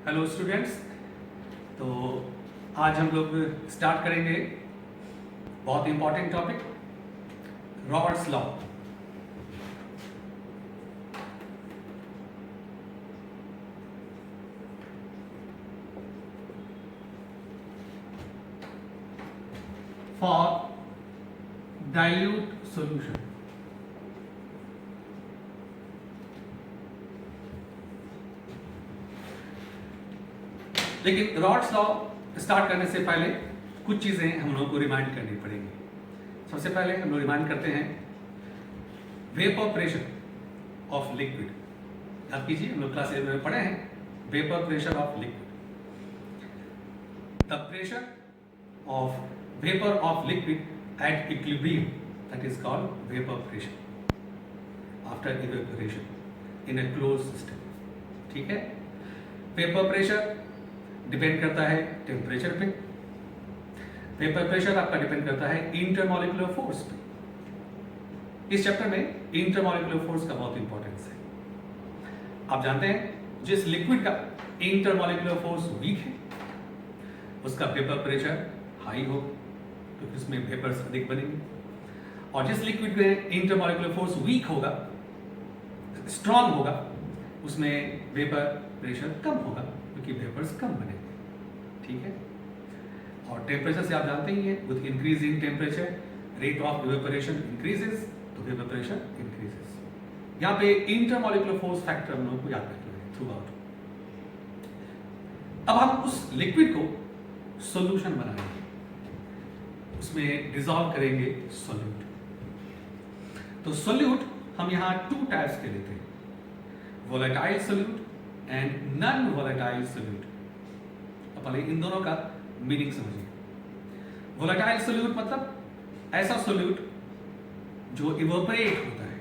Hello students. तो आज हम लोग स्टार्ट करेंगे बहुत important topic Roberts law. For dilute solution. लेकिन रॉबर्ट्स लॉ स्टार्ट करने से पहले कुछ चीजें हम लोग को रिमाइंड करनी पड़ेंगी। सबसे पहले हम लोग रिमाइंड करते हैं वेपर प्रेशर ऑफ लिक्विड। याद कीजिए, हम लोग क्लास 11 में पढ़े हैं vapour pressure of liquid. The pressure of vapour of liquid at equilibrium, that is called vapour pressure after evaporation in a closed system. ठीक है, वेपर प्रेशर डिपेंड करता है टेम्परेचर पे। वेपर प्रेशर आपका डिपेंड करता है इंटरमॉलिक्यूलर फोर्स पे। इस चैप्टर में इंटरमॉलिक्यूलर फोर्स का बहुत इंपॉर्टेंस है। आप जानते हैं जिस लिक्विड का इंटरमॉलिक्यूलर फोर्स वीक है उसका वेपर प्रेशर हाई हो, क्योंकि उसमें वेपर्स अधिक बनेंगे। और जिस लिक्विड में इंटरमॉलिक्यूलर फोर्स वीक होगा, स्ट्रांग होगा, उसमें वेपर प्रेशर कम होगा, क्योंकि वेपर्स कम बनेंगे। ठीक है, और टेम्परेचर से आप जानते ही हैं, with increase in temperature rate of evaporation increases, तो वेपर प्रेशर इंक्रीजेस। यहाँ पे इंटरमॉलिक्यूलर फोर्स फैक्टर हम लोग को याद रखना है थ्रू आउट। अब हम उस लिक्विड को सॉल्यूशन बनाएंगे, उसमें डिसॉल्व करेंगे सॉल्यूट। तो सॉल्यूट हम यहाँ टू टाइप्स के लेते हैं, volatile solute and non volatile solute. तो पहले इन दोनों का मीनिंग समझिए। वोलेटाइल सॉल्यूट मतलब ऐसा सॉल्यूट जो इवेपोरेट होता है,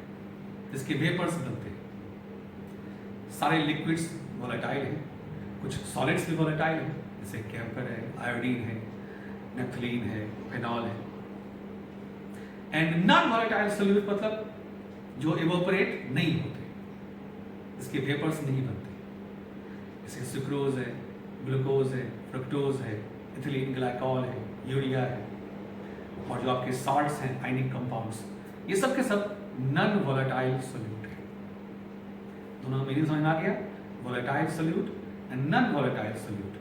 जिसके वेपर्स बनते हैं। सारे लिक्विड्स वोलेटाइल हैं, कुछ सॉलिड्स भी वोलेटाइल हैं, जैसे कैम्फर है, आयोडीन है, नेफ्थलीन है, फेनॉल है। एंड नॉन वोलेटाइल सॉल्यूट मतलब जो इवेपोरेट नहीं होते, इसके वेपर्स नहीं बनते, जैसे सुक्रोज है, ग्लूकोज है, फ्रक्टोज है, इथिलीन ग्लाइकॉल है, यूरिया है, और जो आपके सॉल्ट्स हैं, आयनिक कंपाउंड्स, ये सब के सब नॉन वोलेटाइल सॉल्यूट है। दोनों मीनिंग समझ में आ गया, volatile solute and non volatile solute.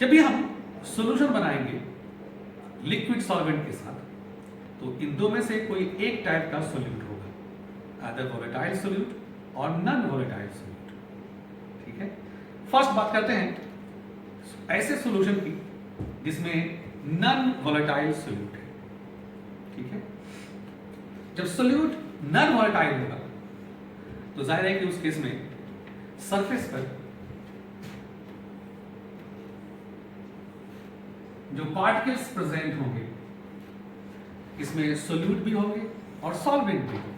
जब भी हम सॉल्यूशन बनाएंगे लिक्विड सॉल्वेंट के साथ, तो इन दो में से कोई एक टाइप का सॉल्यूट होगा, आइदर वोलेटाइल सॉल्यूट और नॉन वोलेटाइल सॉल्यूट। ठीक है, फर्स्ट बात करते हैं ऐसे सॉल्यूशन की जिसमें नॉन वोलेटाइल सॉल्यूट है। ठीक है, जब सॉल्यूट नॉन वोलेटाइल होगा तो जाहिर है कि उस केस में सरफेस पर जो पार्टिकल्स प्रेजेंट होंगे, इसमें सॉल्यूट भी होंगे और सॉल्वेंट भी होंगे।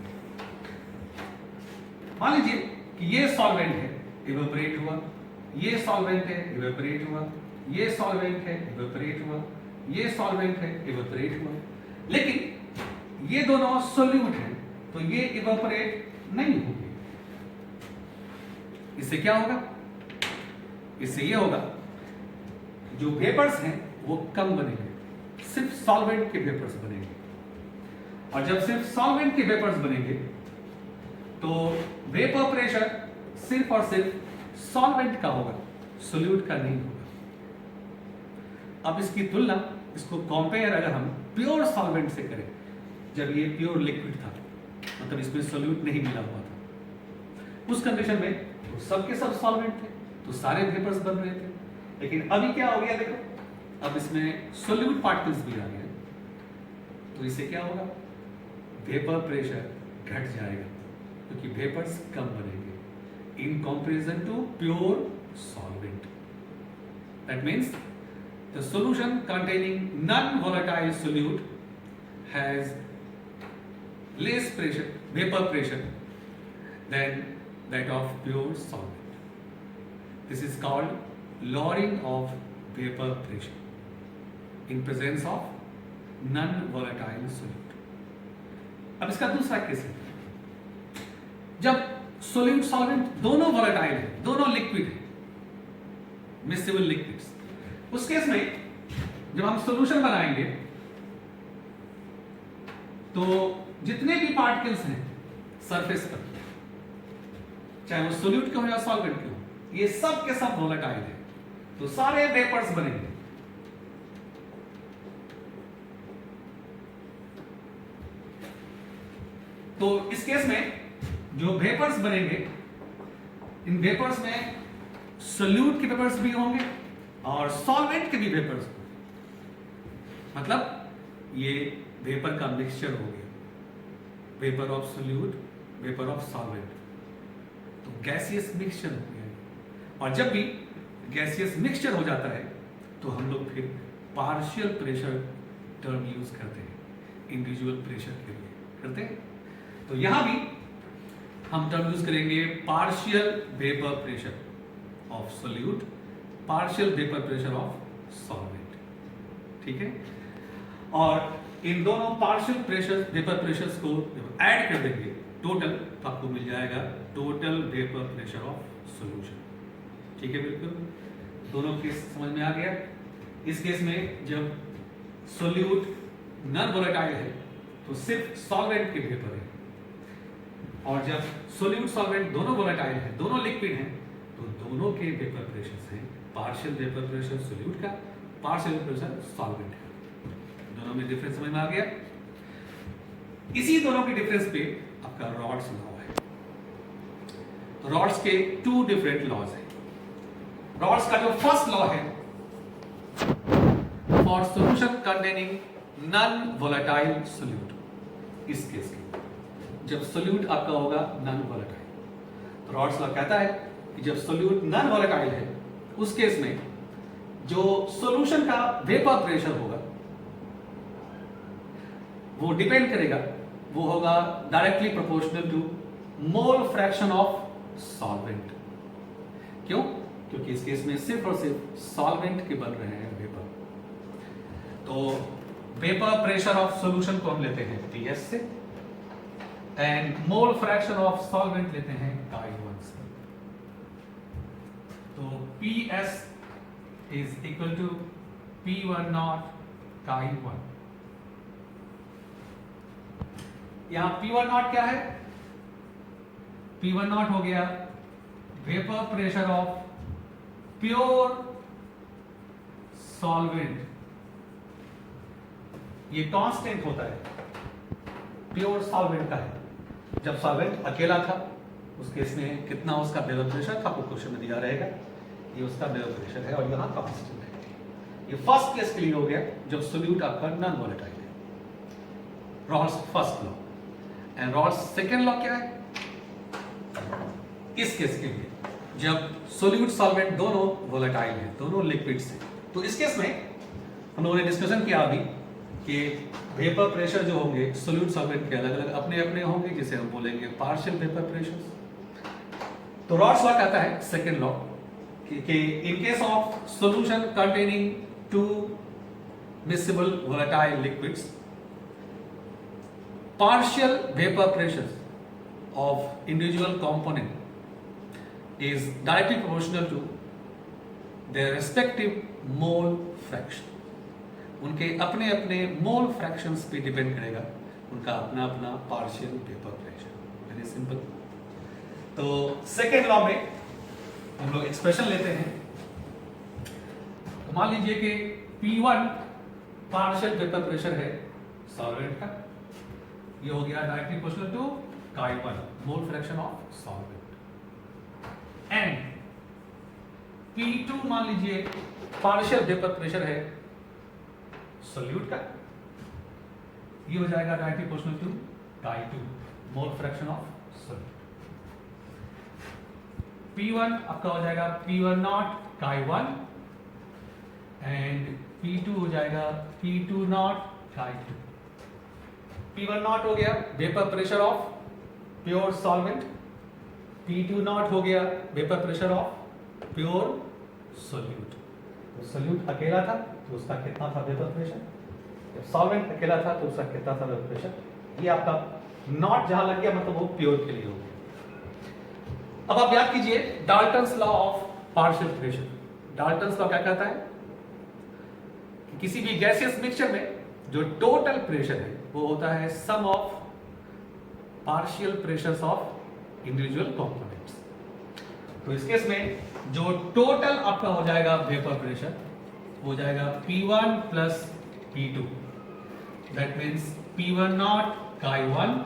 मान लीजिए कि ये सॉल्वेंट है, इवेपोरेट हुआ, ये सॉल्वेंट है, इवेपोरेट हुआ, ये सॉल्वेंट है, इवेपोरेट हुआ, ये सॉल्वेंट है, इवेपोरेट हुआ। लेकिन ये दोनों सॉल्यूट हैं, तो ये इवेपोरेट नहीं होंगे। इससे क्या होगा? इससे ये होगा जो वेपर्स हैं वो कम बनेंगे, सिर्फ सॉल्वेंट के वेपर्स बनेंगे। और जब सिर्फ सॉल्वेंट के वेपर्स बनेंगे तो वेपर प्रेशर सिर्फ और सिर्फ सॉल्वेंट का होगा, सॉल्यूट का नहीं होगा। अब इसकी तुलना, इसको कंपेयर अगर हम प्योर सॉल्वेंट से करें, जब ये प्योर लिक्विड था, मतलब इसमें सॉल्यूट नहीं मिला हुआ था, उस कंडीशन में तो सबके सब सॉल्वेंट थे, तो सारे वेपर्स बन रहे थे। लेकिन अभी क्या हो गया देखो, अब इसमें सॉल्यूट पार्टिकल्स भी आ गए, तो इससे क्या होगा? वेपर प्रेशर घट जाएगा, क्योंकि वेपर्स कम बनेंगे in comparison to pure solvent. That means the solution containing non volatile solute has less pressure, vapour pressure than that of pure solvent. This is called lowering of vapor pressure in presence of non-volatile solute. अब इसका दूसरा case है, जब solute solvent दोनों volatile है, दोनों liquid है, mixable liquids. उस केस में जब हम सॉल्यूशन बनाएंगे तो जितने भी पार्टिकल्स हैं सरफेस पर, चाहे वो सोल्यूट के हो या सॉल्वेंट के हो, ये सब के सब वोलेटाइल है, तो सारे वेपर्स बनेंगे। तो इस केस में जो वेपर्स बनेंगे, इन वेपर्स में सोल्यूट के वेपर्स भी होंगे और सॉल्वेंट के भी वेपर्स होंगे। मतलब ये वेपर का मिक्सचर हो गया, vapour of solute, vapour of solvent, तो गैसियस मिक्सचर हो गया। और जब भी गैसियस मिक्सचर हो जाता है तो हम लोग फिर पार्शियल प्रेशर टर्म यूज करते हैं, इंडिविजुअल प्रेशर के लिए करते हैं। तो यहां भी हम टर्म यूज करेंगे partial vapour pressure of solute, partial vapour pressure of solvent, ठीक है। और इन दोनों पार्शियल प्रेशर वेपर प्रेशर्स को ऐड कर देंगे टोटल, तो आपको मिल जाएगा total vapour pressure of solution, ठीक है। बिल्कुल दोनों केस समझ में आ गया। इस केस में जब सोल्यूट नॉन वोलेटाइल है तो सिर्फ सॉल्वेंट के वेपर है, और जब सोल्यूट सॉल्वेंट दोनों वोलेटाइल है, दोनों लिक्विड हैं, तो दोनों के वेपर प्रेशर्स हैं, पार्शियल वेपर प्रेशर सोल्यूट का, पार्शियल प्रेशर सॉल्वेंट का। दोनों में डिफरेंस समझ में आ गया। इसी दोनों के डिफरेंस पे आपका रॉड्स लॉ है। रॉड्स के टू डिफरेंट लॉज हैं। रॉड्स का जो फर्स्ट लॉ है, for solution containing non volatile solute, इस केस के जब सोल्यूट आपका होगा नॉन वोलेटाइल, तो रॉड्स लॉ कहता है कि जब सोल्यूट नॉन वोलेटाइल है उस केस में जो सॉल्यूशन का वेपर प्रेशर होगा वो डिपेंड करेगा, वो होगा directly proportional to mole fraction of solvent. क्यों? क्योंकि इस केस में सिर्फ और सिर्फ सॉल्वेंट के बन रहे हैं वेपर। तो वेपर प्रेशर ऑफ सॉल्यूशन को हम लेते हैं PS से, and mole fraction of solvent लेते हैं Chi1 से। तो PS is equal to P1 naught Chi1। यहां P1 नॉट क्या है? P1 नॉट हो गया vapour pressure of pure solvent. ये कांस्टेंट होता है, प्योर सॉल्वेंट का है। जब सॉल्वेंट अकेला था उस केस में कितना उसका वेपर प्रेशर था, आपको क्वेश्चन में दिया रहेगा, ये उसका वेपर प्रेशर है और यहां कांस्टेंट है। ये फर्स्ट केस के लिए हो गया जब सोल्यूट आपका नॉन वोलेटाइल है, Raoult's first law. And Raoult's second law क्या है? इस केस के लिए जब सोल्यूट सॉल्वेंट दोनों वोलेटाइल है, दोनों लिक्विड्स हैं, तो इस केस में हम लोगों ने डिस्कशन किया अभी कि वेपर प्रेशर जो होंगे सोल्यूट सॉल्वेंट के अलग अलग अपने अपने होंगे, जिसे हम बोलेंगे पार्शियल वेपर प्रेशर। तो रॉल्स लॉ कहता है सेकेंड लॉ कि in case of solution containing two miscible volatile liquids, partial vapor pressures of individual component is directly proportional to their respective mole fraction। उनके अपने अपने मोल फ्रैक्शंस पे depend करेगा उनका अपना अपना partial vapour pressure. Very simple. तो सेकेंड लॉ में हम लोग एक्सप्रेशन लेते हैं। तो मान लीजिए कि P1 पार्शियल वेपर प्रेशर है सॉल्वेंट का, ये हो गया directly proportional to Chi1 mole fraction of solvent. And P2 मान लीजिए पार्शियल वेपर प्रेशर है सोल्यूट का, ये हो जाएगा directly proportional to Chi2 mole fraction of solute. P1 आपका हो जाएगा P1 naught Chi1 and P2 हो जाएगा P2 not Chi2। P1 not हो गया vapour pressure of pure solvent, P2 not हो गया vapour pressure of pure solute. तो सोल्यूट अकेला था तो उसका कितना था वेपर प्रेशर, जब सॉल्वेंट अकेला था तो उसका कितना था वेपर प्रेशर। ये आपका नॉट जहां लग गया मतलब वो प्योर के लिए हो गया। अब आप याद कीजिए Dalton's law of partial pressure. Dalton's law क्या कहता है कि किसी भी गैसियस मिक्सचर में जो टोटल प्रेशर है वो होता है sum of partial pressures of individual components. तो इस केस में जो टोटल आपका हो जाएगा वेपर प्रेशर हो जाएगा P1 plus P2, that means P1 not काई 1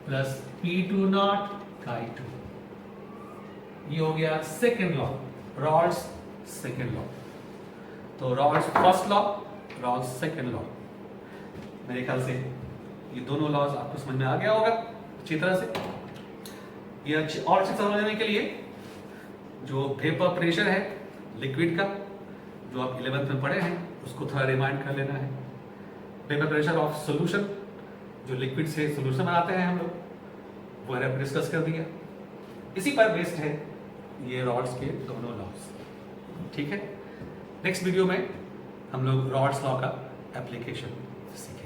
प्लस P2 नॉट काई 2। ये हो गया second law, Raoult's second law. तो Raoult's first law, Raoult's second law. मेरे ख्याल से ये दोनों लॉज आपको समझ में आ गया होगा अच्छी तरह से। ये और अच्छे समझने के लिए जो वेपर प्रेशर है लिक्विड का, जो आप 11th में पढ़े हैं, उसको थोड़ा रिमाइंड कर लेना है। वेपर प्रेशर ऑफ सॉल्यूशन, जो लिक्विड से सॉल्यूशन बनाते हैं हम लोग, वो हमने डिस्कस कर दिया। इसी पर बेस्ड है ये रॉड्स के दोनों लॉज। ठीक है, नेक्स्ट वीडियो में हम लोग रॉड्स लॉ का एप्लीकेशन सीखेंगे।